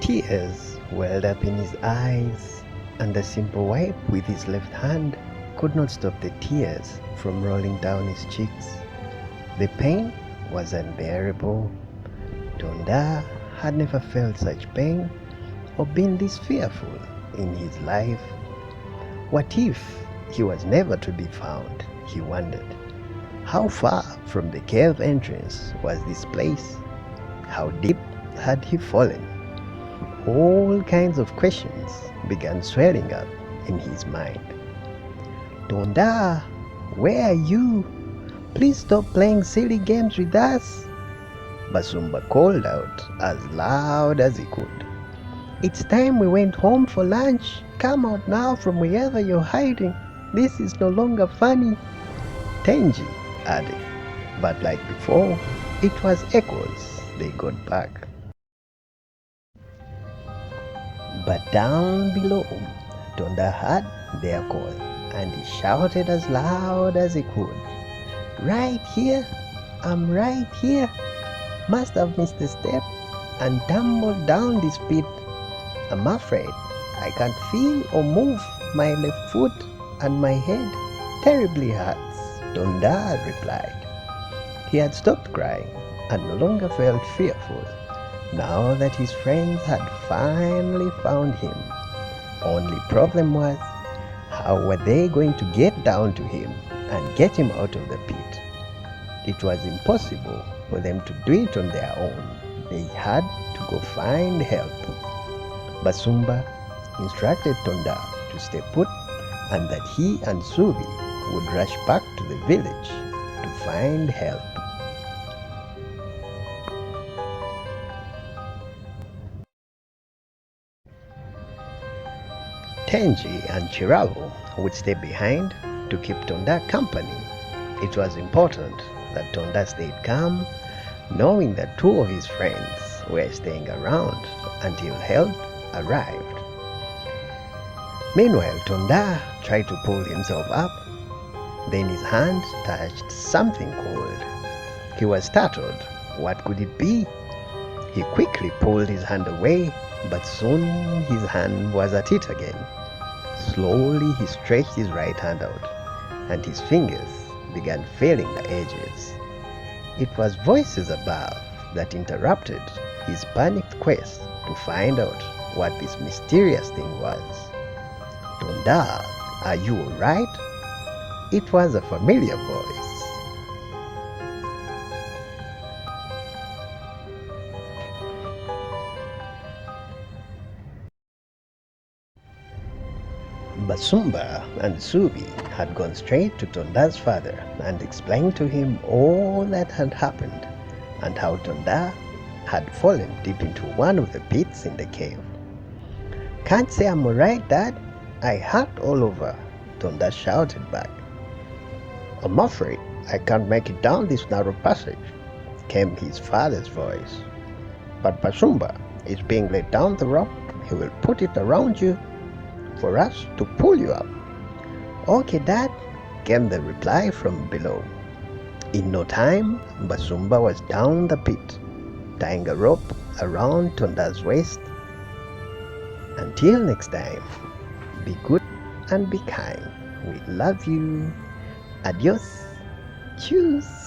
Tears welled up in his eyes, and the simple wipe with his left hand could not stop the tears from rolling down his cheeks. The pain was unbearable. Tonda had never felt such pain or been this fearful in his life. What if he was never to be found, he wondered. How far from the cave entrance was this place? How deep had he fallen? All kinds of questions began swelling up in his mind. Tonda, where are you? Please stop playing silly games with us. Basumba called out as loud as he could. It's time we went home for lunch. Come out now from wherever you're hiding. This is no longer funny. Tenji added, but like before, it was echoes they got back. But down below, Tonda heard their call, and he shouted as loud as he could. Right here, I'm right here. Must have missed a step and tumbled down this pit. I'm afraid I can't feel or move my left foot, and my head terribly hurts, Tonda replied. He had stopped crying and no longer felt fearful, now that his friends had finally found him. Only problem was, how were they going to get down to him and get him out of the pit? It was impossible for them to do it on their own. They had to go find help. Basumba instructed Tonda to stay put and that he and Subi would rush back to the village to find help. Tenji and Chiralo would stay behind to keep Tonda company. It was important that Tonda stayed calm, knowing that two of his friends were staying around until help arrived. Meanwhile, Tonda tried to pull himself up. Then his hand touched something cold. He was startled. What could it be? He quickly pulled his hand away, but soon his hand was at it again. Slowly he stretched his right hand out, and his fingers began feeling the edges. It was voices above that interrupted his panicked quest to find out what this mysterious thing was. Tonda, are you alright? It was a familiar voice. Basumba and Subi had gone straight to Tonda's father and explained to him all that had happened and how Tonda had fallen deep into one of the pits in the cave. Can't say I'm alright, Dad. I hurt all over, Tonda shouted back. I'm afraid I can't make it down this narrow passage, came his father's voice. But Basumba is being let down the rope. He will put it around you for us to pull you up. Okay, Dad, came the reply from below. In no time, Basumba was down the pit, tying a rope around Tonda's waist. Until next time, be good and be kind. We love you. Adios. Tschüss.